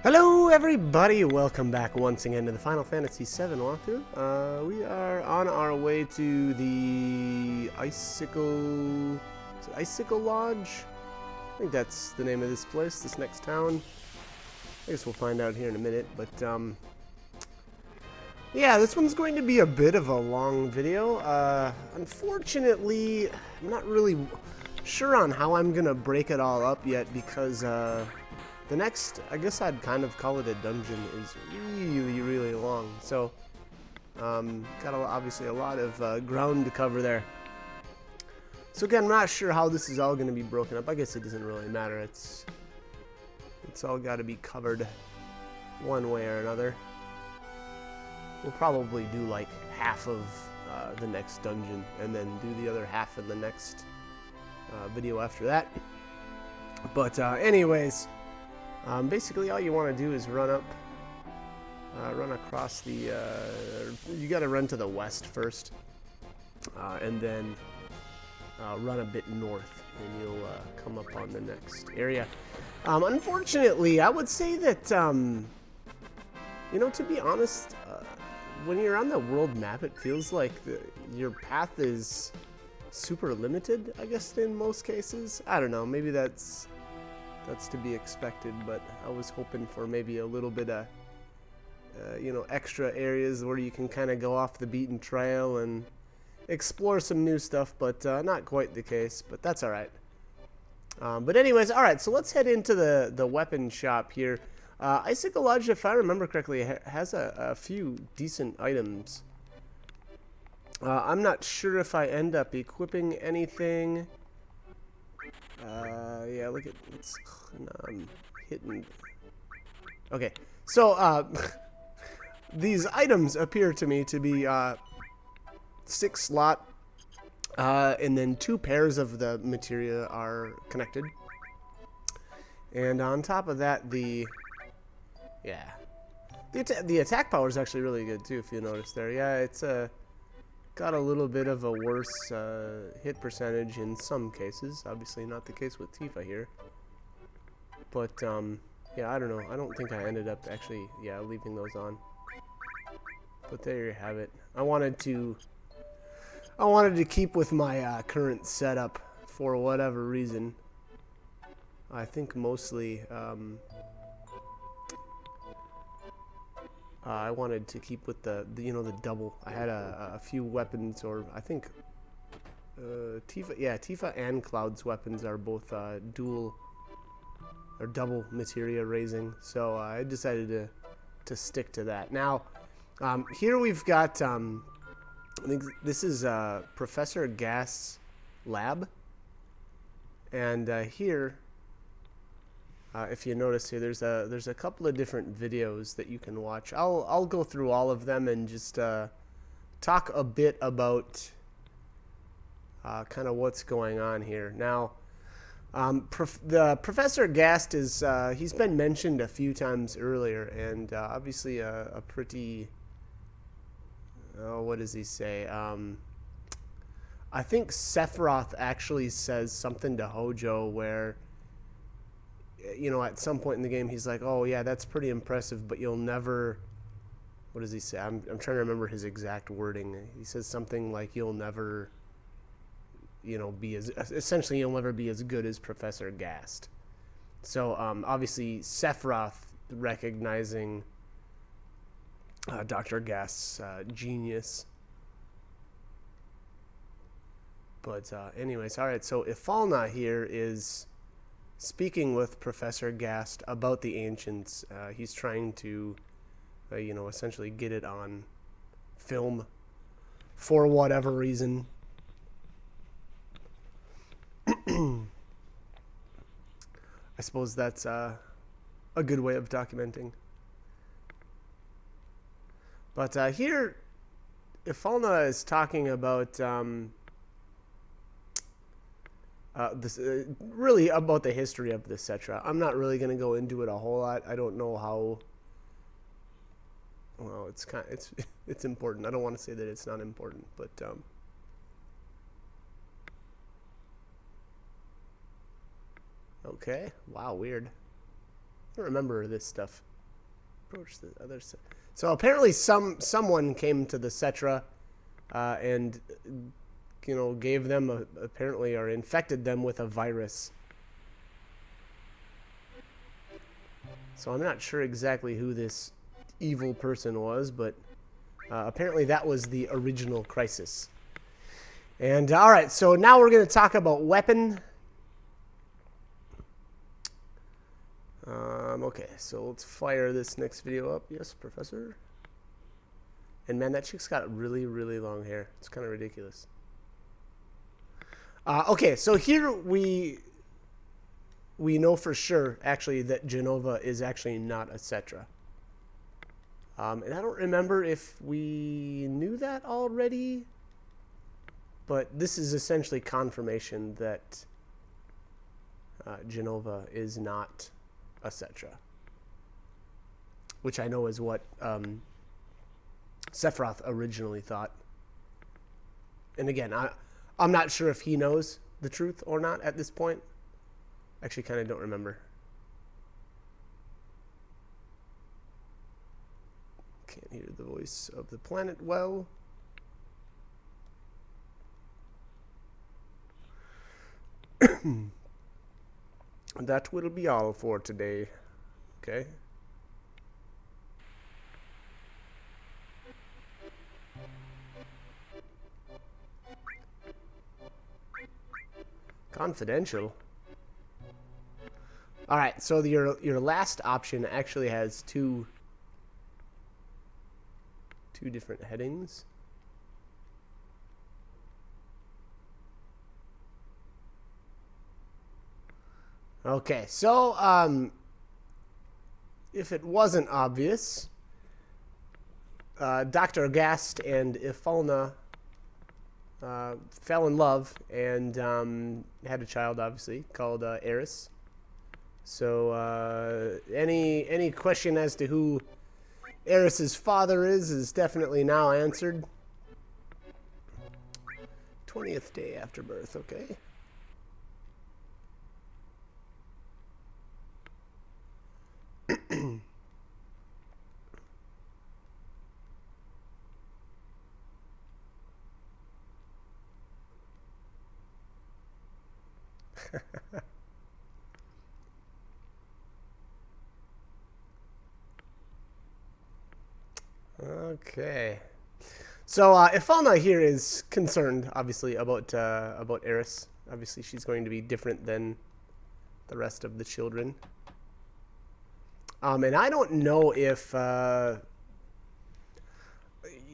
Hello everybody, welcome back once again to the Final Fantasy VII walkthrough. We are on our way to the Icicle Lodge? I think that's the name of this place, this next town. I guess we'll find out here in a minute, but yeah, this one's going to be a bit of a long video. Unfortunately, I'm not really sure on how I'm gonna break it all up yet because the next, I guess I'd kind of call it a dungeon, is really long. So, got obviously a lot of ground to cover there. So again, I'm not sure how this is all going to be broken up. I guess it doesn't really matter. It's all got to be covered one way or another. We'll probably do like half of the next dungeon and then do the other half in the next video after that. But anyways, basically all you want to do is run across the, you got to run to the west first, and then run a bit north, and you'll come up on the next area. Unfortunately, I would say that, you know, to be honest, when you're on the world map, it feels like your path is super limited, I guess, in most cases. I don't know, maybe that's to be expected, but I was hoping for maybe a little bit of, you know, extra areas where you can kind of go off the beaten trail and explore some new stuff, but not quite the case, but that's all right. But anyways, all right, so let's head into the weapon shop here. Icicle Lodge, if I remember correctly, has a few decent items. I'm not sure if I end up equipping anything. Yeah, look at it's hitting. Okay, so these items appear to me to be 6 slot, and then 2 pairs of the materia are connected, and on top of that, the attack power is actually really good too. If you notice there, yeah, it's got a little bit of a worse hit percentage in some cases. Obviously not the case with Tifa here. But, yeah, I don't know. I don't think I ended up actually, yeah, leaving those on. But there you have it. I wanted to keep with my current setup for whatever reason. I think mostly, I wanted to keep with the you know, the double. I had a few weapons, or I think Tifa and Cloud's weapons are both dual or double materia raising, so I decided to stick to that. Now, here we've got I think this is Professor Gast's lab, and here. If you notice here, there's a couple of different videos that you can watch. I'll go through all of them and just talk a bit about kind of what's going on here. Now, the Professor Gast is he's been mentioned a few times earlier, and obviously a pretty what does he say? I think Sephiroth actually says something to Hojo where, you know, at some point in the game, he's like, "Oh yeah, that's pretty impressive, but you'll never." What does he say? I'm trying to remember his exact wording. He says something like, "You'll never, you know, be as essentially you'll never be as good as Professor Gast." So obviously Sephiroth recognizing Dr. Gast's genius. But anyways, all right. So Ifalna here is speaking with Professor Gast about the Ancients. He's trying to, you know, essentially get it on film for whatever reason. I suppose that's a good way of documenting. But here, Ifalna is talking about this really about the history of the Cetra. I'm not really going to go into it a whole lot. I don't know how. Well, it's important. I don't want to say that it's not important, but okay. Wow, weird. I don't remember this stuff. Approach the other side. So apparently someone came to the Cetra and gave them apparently, or infected them with a virus. So I'm not sure exactly who this evil person was, but apparently that was the original crisis. And all right, so now we're going to talk about weapon. Okay, so let's fire this next video up. Yes, Professor. And man, that chick's got really, really long hair. It's kind of ridiculous. Okay, so here we know for sure, actually, that Jenova is actually not a Cetra. And I don't remember if we knew that already, but this is essentially confirmation that Jenova is not a Cetra, which I know is what Sephiroth originally thought. And again, I'm not sure if he knows the truth or not at this point. Actually, kind of don't remember. Can't hear the voice of the planet well. That will be all for today. Okay. Confidential. All right, so your last option actually has two different headings. Okay, so if it wasn't obvious, Dr. Gast and Ifalna fell in love and had a child, obviously, called Eris. So any question as to who Eris's father is definitely now answered. 20th day after birth, okay. Okay. So Ifalna here is concerned, obviously, about Eris. Obviously, she's going to be different than the rest of the children. And I don't know if I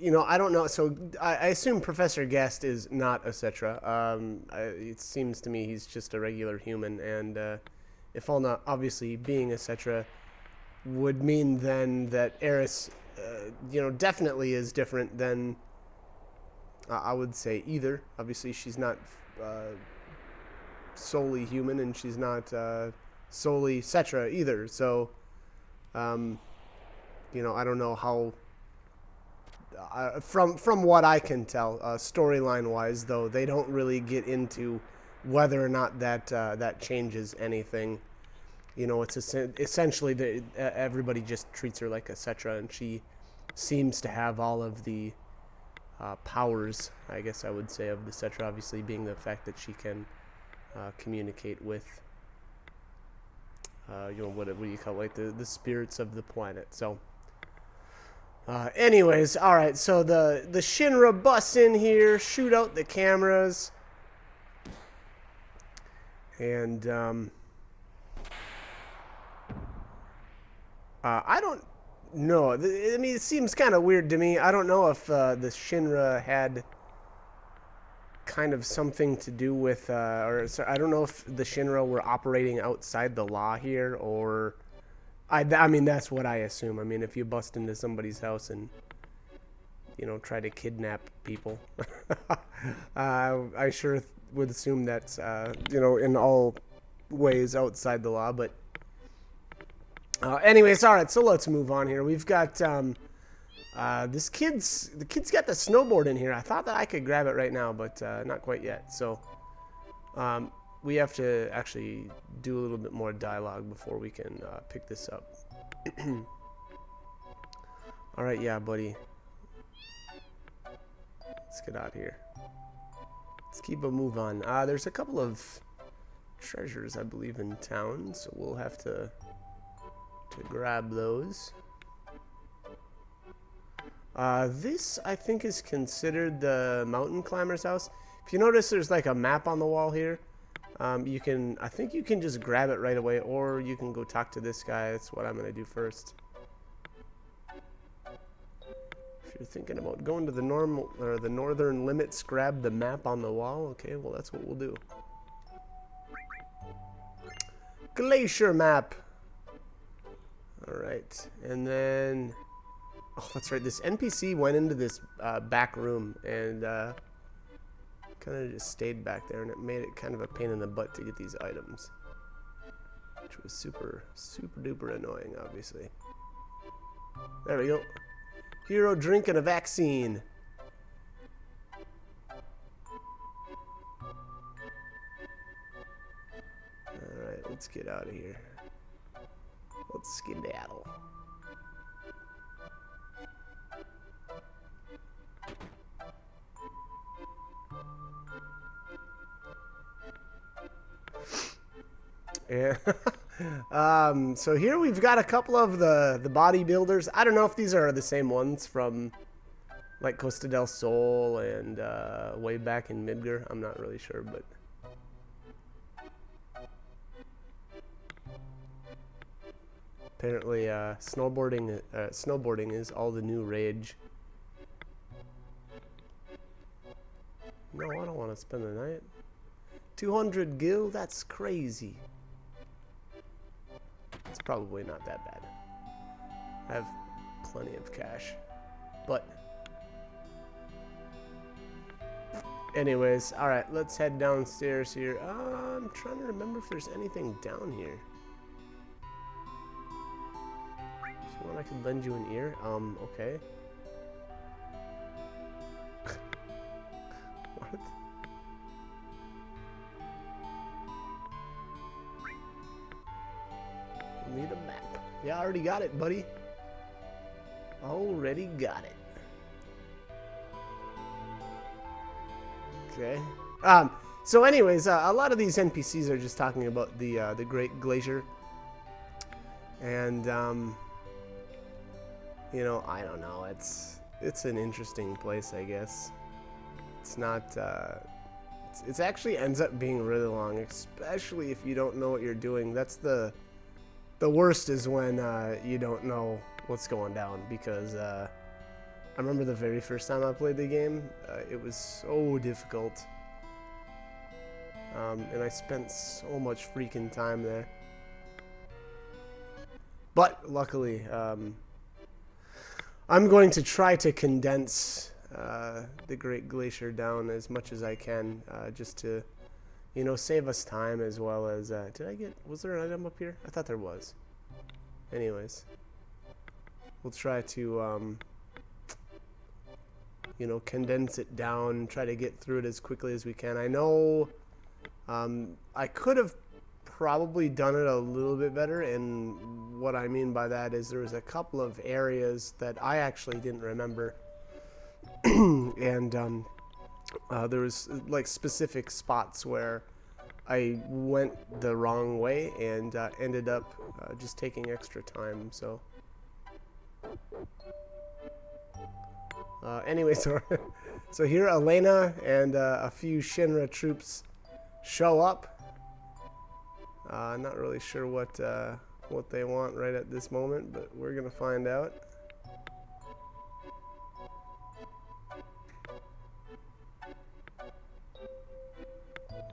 don't know. So I assume Professor Gast is not a Cetra. It seems to me he's just a regular human, and Ifalna, obviously being a Cetra, would mean then that Eris, definitely is different than I would say either. Obviously, she's not solely human, and she's not solely Cetra either. So, I don't know how. From what I can tell, storyline-wise, though, they don't really get into whether or not that changes anything. It's essentially that everybody just treats her like a Cetra, and she seems to have all of the powers, I guess I would say, of the Cetra, obviously being the fact that she can communicate with, what do you call it, like the spirits of the planet. So, anyways, all right. So the Shinra bus in here, shoot out the cameras, and I don't know. I mean, it seems kind of weird to me. I don't know if the Shinra had kind of something to do with, or I don't know if the Shinra were operating outside the law here, or I mean, that's what I assume. I mean, if you bust into somebody's house and try to kidnap people, I sure would assume that's in all ways outside the law, but. Anyways, all right, so let's move on here. We've got the kid's got the snowboard in here. I thought that I could grab it right now, but not quite yet. So we have to actually do a little bit more dialogue before we can pick this up. Alright, yeah, buddy. Let's get out of here. Let's keep a move on. There's a couple of treasures, I believe, in town, so we'll have to grab those. This, I think, is considered the mountain climber's house. If you notice, there's like a map on the wall here. I think you can just grab it right away, or you can go talk to this guy. That's what I'm gonna do first. If you're thinking about going to the northern limits, grab the map on the wall. Okay, well, that's what we'll do. Glacier map. Alright, and then... Oh, that's right, this NPC went into this back room and kind of just stayed back there, and it made it kind of a pain in the butt to get these items. Which was super, super duper annoying, obviously. There we go. Hero drink and a vaccine. Alright, let's get out of here. Let's skedaddle. Yeah. So here we've got a couple of the bodybuilders. I don't know if these are the same ones from like Costa del Sol and way back in Midgar. I'm not really sure, but apparently snowboarding is all the new rage. No, I don't want to spend the night. 200 gil? That's crazy. It's probably not that bad. I have plenty of cash. But anyways, alright, let's head downstairs here. I'm trying to remember if there's anything down here. If you want, I could lend you an ear. Okay. What? Need a map. Yeah, I already got it, buddy. Already got it. Okay. So anyways, a lot of these NPCs are just talking about the Great Glacier. And, you know, I don't know. It's an interesting place, I guess. It's not, it actually ends up being really long, especially if you don't know what you're doing. That's the worst is when you don't know what's going down, because I remember the very first time I played the game, it was so difficult. And I spent so much freaking time there. But luckily, I'm going to try to condense the Great Glacier down as much as I can, just to, you know, save us time, as well as, was there an item up here? I thought there was. Anyways, we'll try to, you know, condense it down, try to get through it as quickly as we can. I know, I could have probably done it a little bit better, and what I mean by that is there was a couple of areas that I actually didn't remember, and, there was, like, specific spots where I went the wrong way and ended up just taking extra time, so. Anyway, so here Elena and a few Shinra troops show up. Not really sure what they want right at this moment, but we're gonna find out.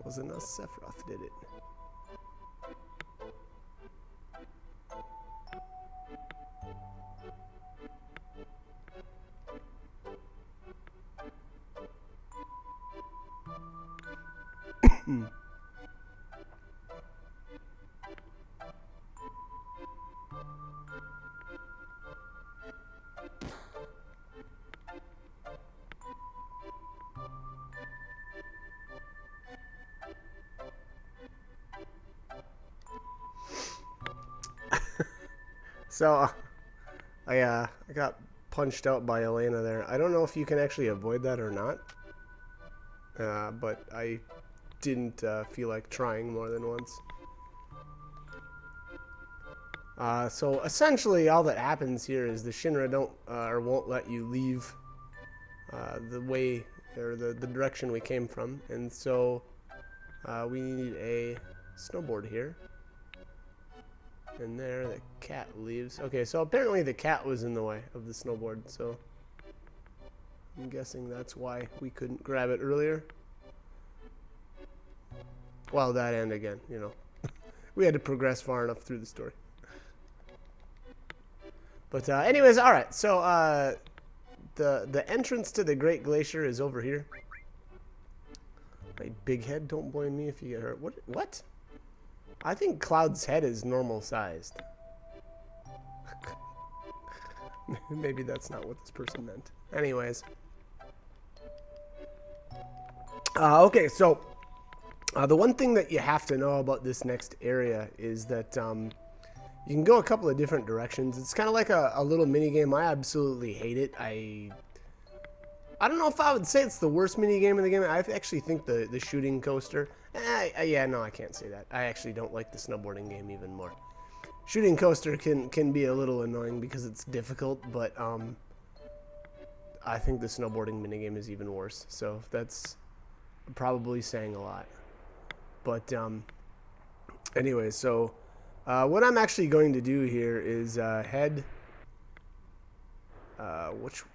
Wasn't us, Sephiroth did it. So, I got punched out by Elena there. I don't know if you can actually avoid that or not. But I didn't feel like trying more than once. So essentially all that happens here is the Shinra don't or won't let you leave the way or the direction we came from, and so we need a snowboard here. And there the cat leaves. Okay, so apparently the cat was in the way of the snowboard, so I'm guessing that's why we couldn't grab it earlier. Well, that and again, you know, we had to progress far enough through the story. But anyways, all right. So the entrance to the Great Glacier is over here. My big head. Don't blame me if you get hurt. What? I think Cloud's head is normal sized. Maybe that's not what this person meant. Anyways. Okay, so the one thing that you have to know about this next area is that you can go a couple of different directions. It's kind of like a little mini game. I absolutely hate it. I don't know if I would say it's the worst mini game in the game. I actually think the shooting coaster. Yeah, no, I can't say that. I actually don't like the snowboarding game even more. Shooting coaster can be a little annoying because it's difficult, but I think the snowboarding mini game is even worse. So that's probably saying a lot. But anyway, so what I'm actually going to do here is head.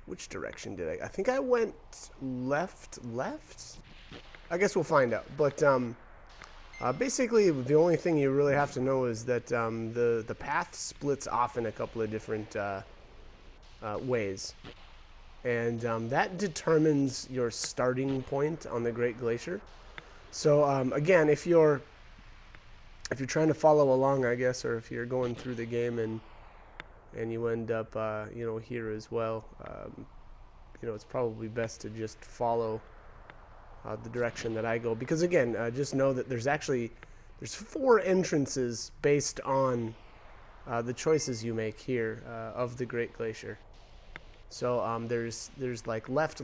Which direction did I think I went left? I guess we'll find out. But basically, the only thing you really have to know is that the path splits off in a couple of different ways, and that determines your starting point on the Great Glacier. So again, if you're trying to follow along, I guess, or if you're going through the game and you end up you know, here as well, you know, it's probably best to just follow the direction that I go, because again, just know that there's 4 entrances based on the choices you make here of the Great Glacier. So there's like left,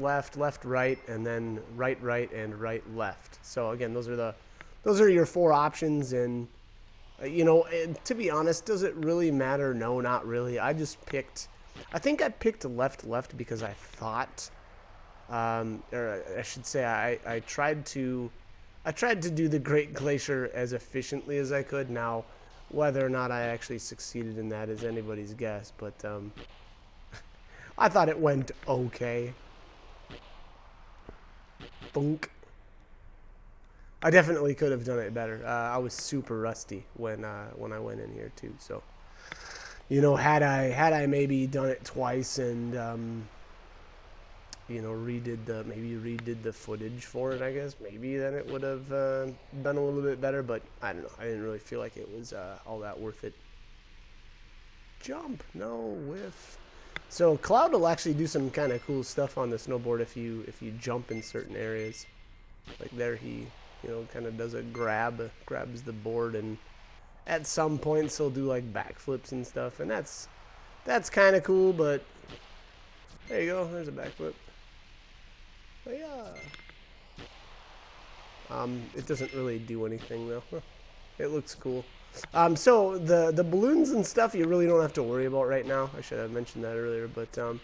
right, and then right, and right, left. So again, those are your 4 options, and you know, to be honest, does it really matter? No, not really. I think I picked left because I thought, or I should say, I tried to do the Great Glacier as efficiently as I could. Now, whether or not I actually succeeded in that is anybody's guess, but I thought it went okay. Thunk. I definitely could have done it better. I was super rusty when I went in here too. So, you know, had I maybe done it twice and you know, redid the footage for it, I guess maybe then it would have been a little bit better. But I don't know. I didn't really feel like it was all that worth it. Jump, no whiff. So Cloud will actually do some kind of cool stuff on the snowboard if you jump in certain areas. Like there, he, you know, kind of does a grabs the board, and at some points he'll do like backflips and stuff, and that's kind of cool. But there you go, there's a backflip. But yeah, it doesn't really do anything though. It looks cool. So the balloons and stuff you really don't have to worry about right now. I should have mentioned that earlier, but the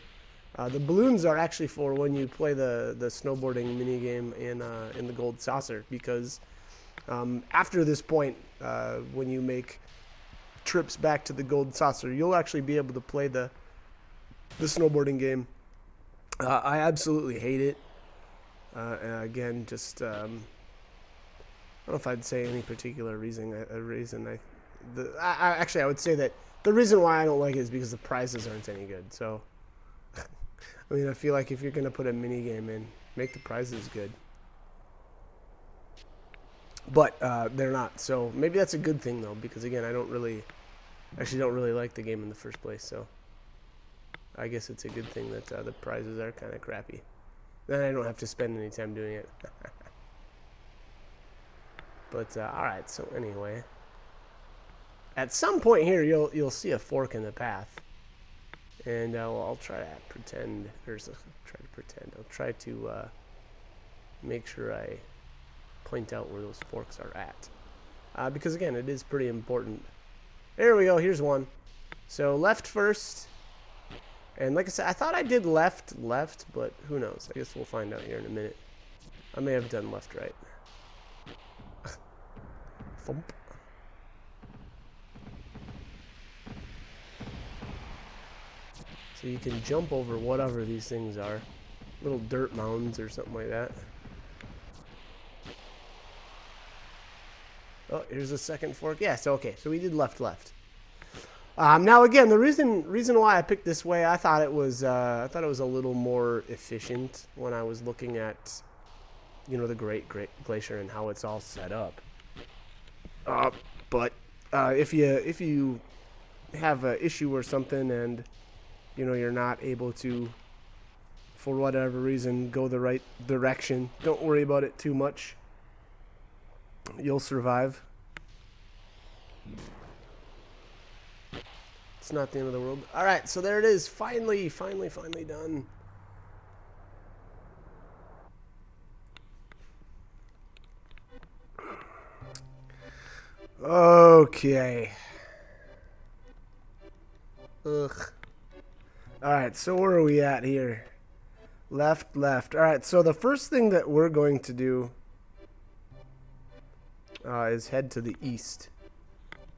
balloons are actually for when you play the snowboarding mini game in the Gold Saucer, because after this point, when you make trips back to the Gold Saucer, you'll actually be able to play the snowboarding game. I absolutely hate it. Again, just I don't know if I'd say any particular reason. Actually, I would say that the reason why I don't like it is because the prizes aren't any good. So, I mean, I feel like if you're gonna put a mini game in, make the prizes good. But they're not. So maybe that's a good thing though, because again, I don't really like the game in the first place. So I guess it's a good thing that the prizes are kind of crappy. Then I don't have to spend any time doing it. But alright, so anyway, at some point here you'll see a fork in the path, And I'll try to pretend. I'll try to make sure I point out where those forks are at. Because again, it is pretty important. There we go. Here's one. So left first. And like I said, I thought I did left, but who knows? I guess we'll find out here in a minute. I may have done left, right. Thump. So you can jump over whatever these things are. Little dirt mounds or something like that. Oh, here's a second fork. Yeah, so okay. So we did left. Now again, the reason why I picked this way, I thought it was a little more efficient when I was looking at, you know, the Great Glacier and how it's all set up. But if you have an issue or something and, you know, you're not able to, for whatever reason, go the right direction, don't worry about it too much. You'll survive. It's not the end of the world. All right, so there it is. Finally done. Okay. Ugh. All right, so where are we at here? Left. All right, so the first thing that we're going to do is head to the east.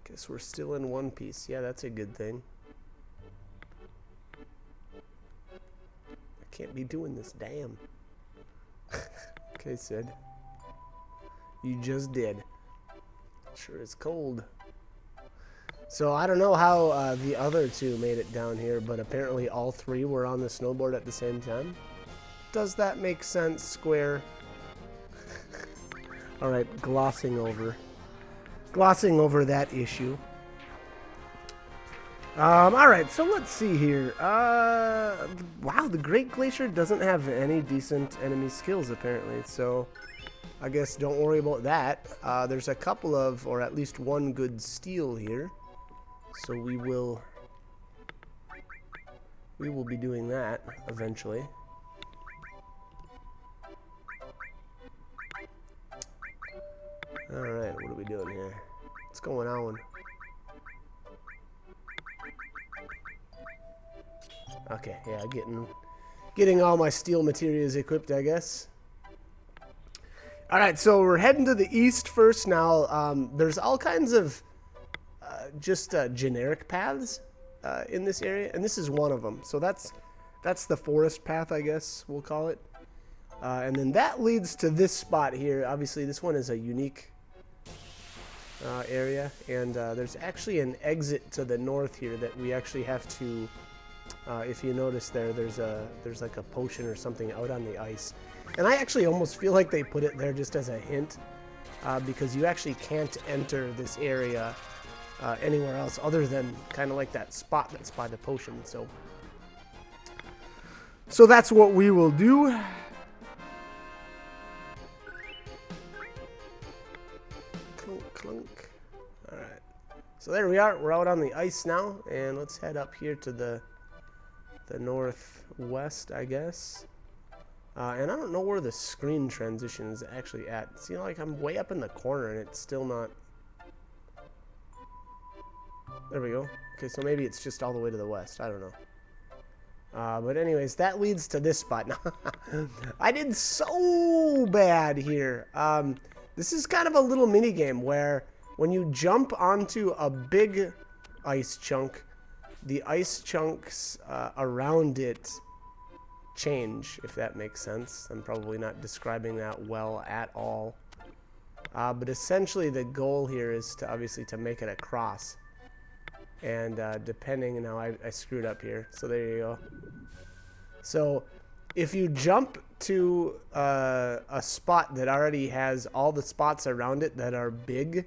Guess we're still in one piece. Yeah, that's a good thing. I can't be doing this, damn. Okay, Sid. You just did. Sure is cold. So I don't know how the other two made it down here, but apparently all three were on the snowboard at the same time. Does that make sense, Square? Alright, glossing over that issue. Alright, so let's see here. Wow, the Great Glacier doesn't have any decent enemy skills, apparently, so I guess don't worry about that. There's a couple of, or at least one good steel here, so we will be doing that eventually. Alright, what are we doing here? What's going on? Okay, yeah, getting all my steel materials equipped, I guess. Alright, so we're heading to the east first now. There's all kinds of just generic paths in this area, and this is one of them. So that's the forest path, I guess we'll call it. And then that leads to this spot here. Obviously, this one is a unique area, and there's actually an exit to the north here that we actually have to. If you notice there's like a potion or something out on the ice, and I actually almost feel like they put it there just as a hint, because you actually can't enter this area anywhere else other than kind of like that spot that's by the potion. So that's what we will do. Clunk. Alright. So there we are. We're out on the ice now, and let's head up here to the northwest, I guess. And I don't know where the screen transition is actually at. See, like I'm way up in the corner and it's still not. There we go. Okay, so maybe it's just all the way to the west. I don't know. But anyways, that leads to this spot. I did so bad here. This is kind of a little mini game where when you jump onto a big ice chunk, the ice chunks around it change, if that makes sense. I'm probably not describing that well at all. But essentially the goal here is to obviously to make it a cross. And depending, now I screwed up here, so there you go. So if you jump to a spot that already has all the spots around it that are big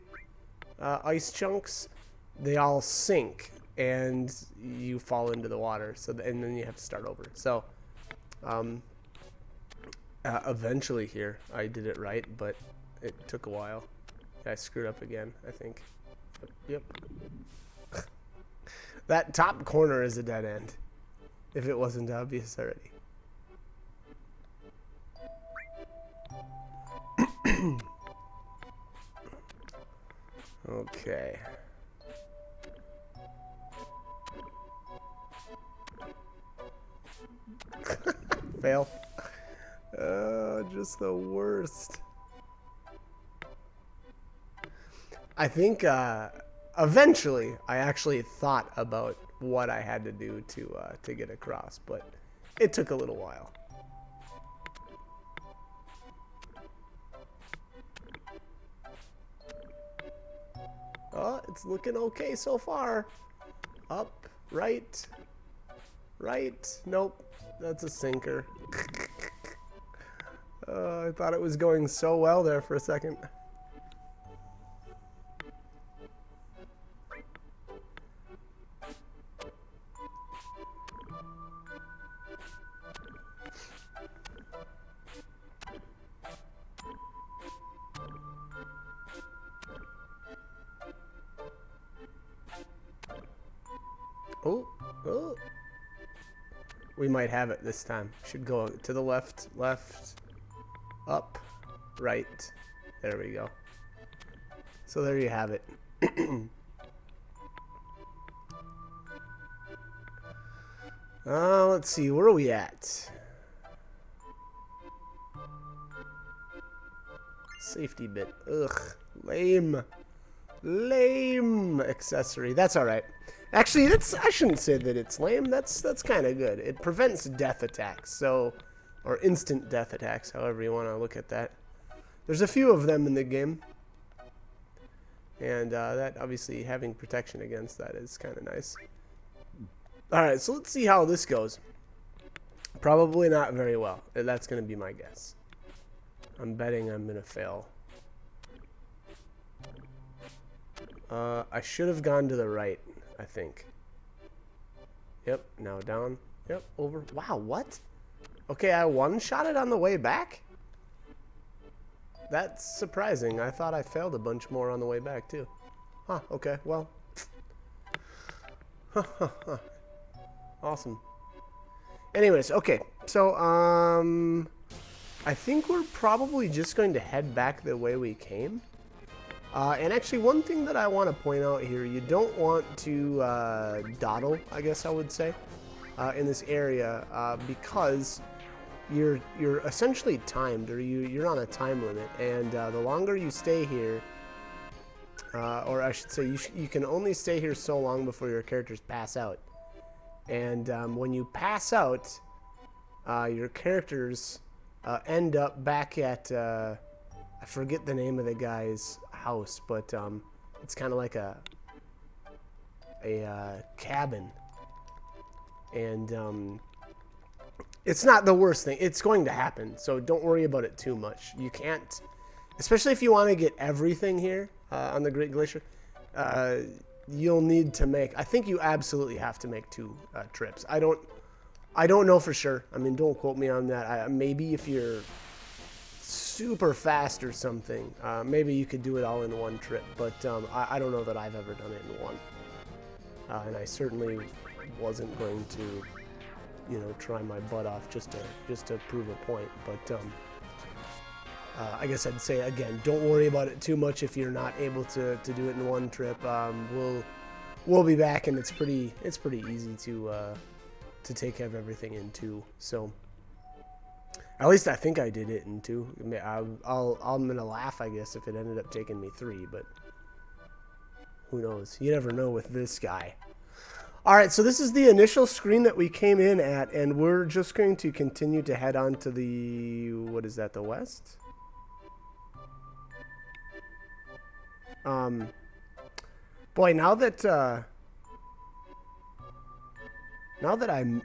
ice chunks, they all sink and you fall into the water. So and then you have to start over. So eventually here I did it right, but it took a while. I screwed up again, I think. Yep. That top corner is a dead end. if it wasn't obvious already. Okay. Fail. Just the worst. I think eventually I actually thought about what I had to do to get across, but it took a little while. Oh, it's looking okay so far. Up, right, right. Nope, that's a sinker. I thought it was going so well there for a second. Oh, oh. We might have it this time. Should go to the left, left, up, right. There we go. So there you have it. Let's see, where are we at? Safety bit. Ugh, lame. Lame accessory. That's all right. Actually, I shouldn't say that it's lame. That's kind of good. It prevents death attacks, so, or instant death attacks, however you want to look at that. There's a few of them in the game, and that obviously having protection against that is kind of nice. All right, so let's see how this goes. Probably not very well. That's going to be my guess. I'm betting I'm going to fail. I should have gone to the right, I think. Yep, now down. Yep, over. Wow, what? Okay, I one-shot it on the way back? That's surprising. I thought I failed a bunch more on the way back, too. Huh, okay, well. Awesome. Anyways, okay. So, I think we're probably just going to head back the way we came. And actually, one thing that I want to point out here, you don't want to dawdle, I guess I would say, in this area, because you're essentially timed, or you're on a time limit, and the longer you stay here, or I should say, you can only stay here so long before your characters pass out. And when you pass out, your characters end up back at I forget the name of the guy's house, but it's kind of like a cabin, and it's not the worst thing. It's going to happen, so don't worry about it too much. You can't, especially if you want to get everything here on the Great Glacier, you'll need to make, I think you absolutely have to make 2 trips. I don't know for sure. I mean, don't quote me on that. Maybe if you're super fast or something, maybe you could do it all in one trip, but I don't know that I've ever done it in one, and I certainly wasn't going to, you know, try my butt off just to prove a point. But I guess I'd say again, don't worry about it too much if you're not able to do it in one trip. We'll be back, and it's pretty easy to take care of everything in 2. So. At least I think I did it in 2. I mean, I'm gonna laugh, I guess, if it ended up taking me 3, but who knows? You never know with this guy. All right, so this is the initial screen that we came in at, and we're just going to continue to head on to the, what is that, the west? Boy, now that I'm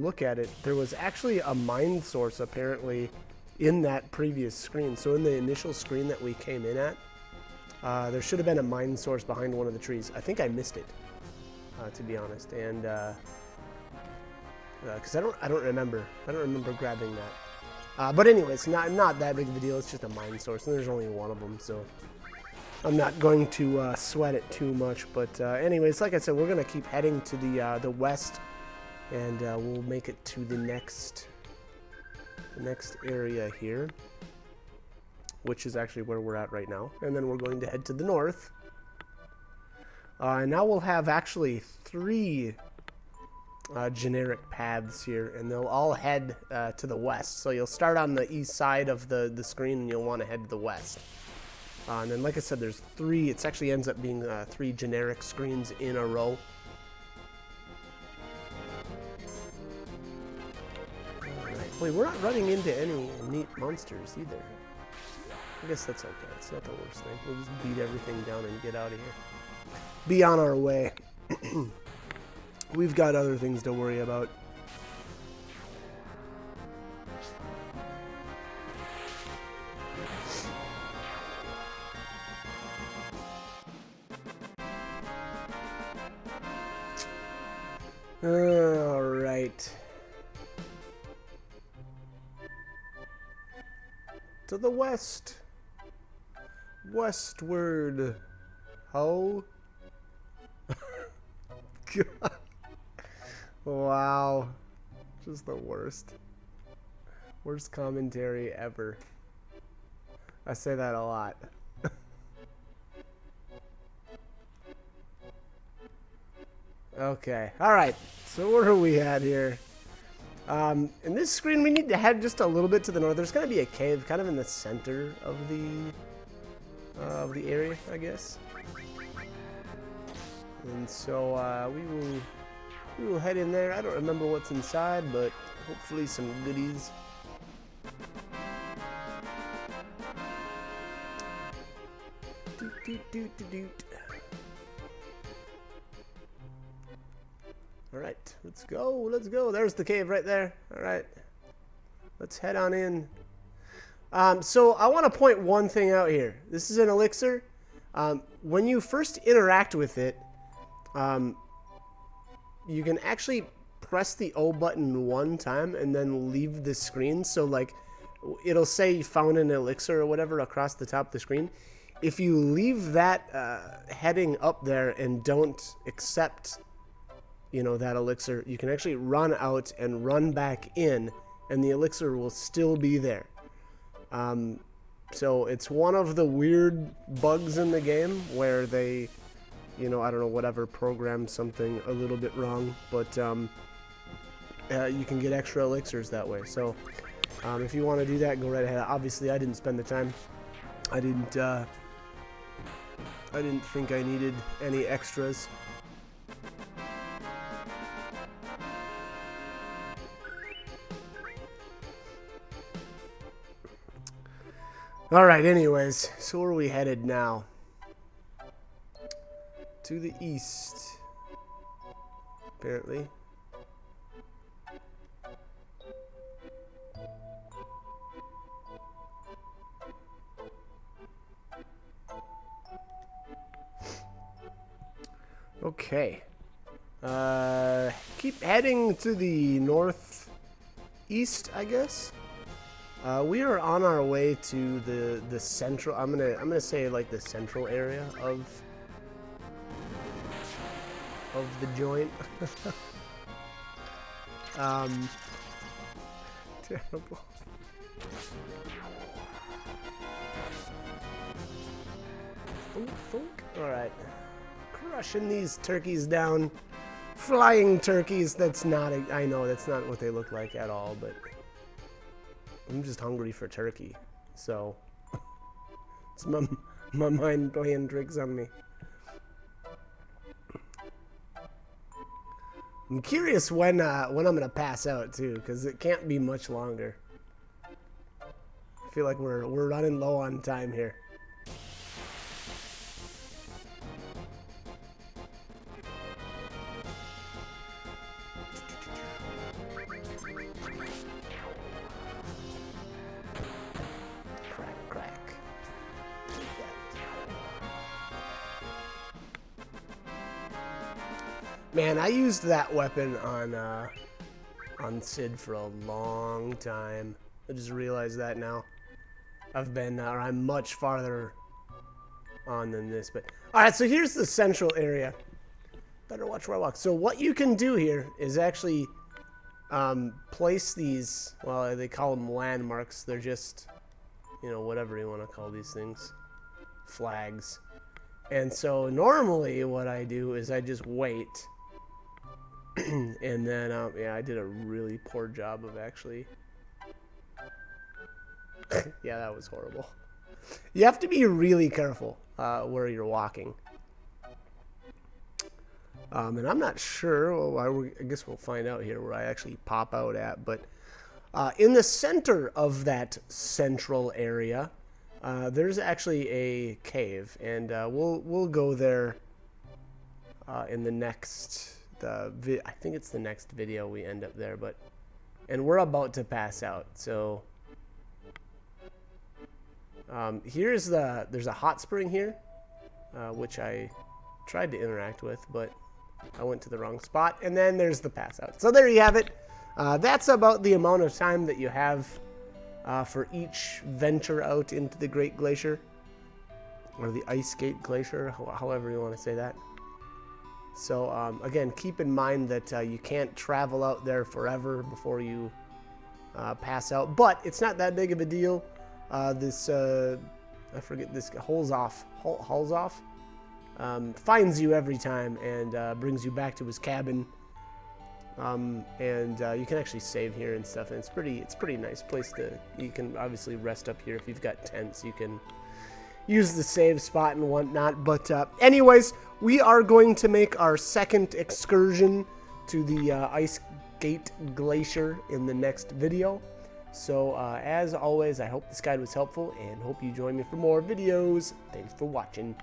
look at it, there was actually a mine source apparently in that previous screen. So in the initial screen that we came in at, there should have been a mine source behind one of the trees. I think I missed it, to be honest, and because I don't remember grabbing that. But anyways, not that big of a deal. It's just a mine source, and there's only one of them, so I'm not going to sweat it too much. But anyways, like I said, we're gonna keep heading to the west and we'll make it to the next area here, which is actually where we're at right now. And then we're going to head to the north. And now we'll have actually 3 generic paths here, and they'll all head to the west. So you'll start on the east side of the screen, and you'll want to head to the west. And then, like I said, there's 3. It actually ends up being 3 generic screens in a row. Wait, we're not running into any neat monsters either. I guess that's okay. It's not the worst thing. We'll just beat everything down and get out of here. Be on our way. We've got other things to worry about. All right. To the west. Westward. Ho. God. Wow. Just the worst. Worst commentary ever. I say that a lot. Okay. Alright. So where are we at here? In this screen, we need to head just a little bit to the north. There's going to be a cave kind of in the center of the area, I guess. And so we will head in there. I don't remember what's inside, but hopefully some goodies. Doot, doot, doot, doot, doot. All right, let's go. Let's go. There's the cave right there. All right, let's head on in. So I want to point one thing out here. This is an elixir. When you first interact with it, you can actually press the O button one time and then leave the screen. So like, it'll say you found an elixir or whatever across the top of the screen. If you leave that heading up there and don't accept, you know, that elixir, you can actually run out and run back in, and the elixir will still be there. So it's one of the weird bugs in the game where they, you know, I don't know, whatever, programmed something a little bit wrong, but you can get extra elixirs that way. So if you want to do that, go right ahead. Obviously, I didn't spend the time. I didn't think I needed any extras. All right, anyways, so where are we headed now? To the east, apparently. Okay. Keep heading to the northeast, I guess. We are on our way to the central. I'm gonna say like the central area of the joint. Terrible. Thunk, thunk. All right, crushing these turkeys down. Flying turkeys. That's not. I know that's not what they look like at all, but I'm just hungry for turkey, so it's my mind playing tricks on me. I'm curious when I'm gonna pass out too, because it can't be much longer. I feel like we're running low on time here. Man, I used that weapon on Sid for a long time. I just realized that now. I'm much farther on than this, but all right. So here's the central area. Better watch where I walk. So what you can do here is actually place these, well, they call them landmarks. They're just, you know, whatever you want to call these things, flags. And so normally what I do is I just wait. And then, yeah, I did a really poor job of actually. Yeah, that was horrible. You have to be really careful where you're walking. And I'm not sure, well, I guess we'll find out here where I actually pop out at, but in the center of that central area, there's actually a cave, and we'll go there in the next, I think it's the next video we end up there, and we're about to pass out, so there's a hot spring here, which I tried to interact with, but I went to the wrong spot, and then there's the pass out. So there you have it. That's about the amount of time that you have for each venture out into the Great Glacier, or the Ice Gate Glacier, however you want to say that. So again, keep in mind that you can't travel out there forever before you pass out, but it's not that big of a deal. This I forget, this Hulshoff finds you every time and brings you back to his cabin, and you can actually save here and stuff, and it's pretty nice place to, you can obviously rest up here. If you've got tents, you can use the save spot and whatnot. But anyways, we are going to make our second excursion to the Ice Gate Glacier in the next video. So as always, I hope this guide was helpful and hope you join me for more videos. Thanks for watching.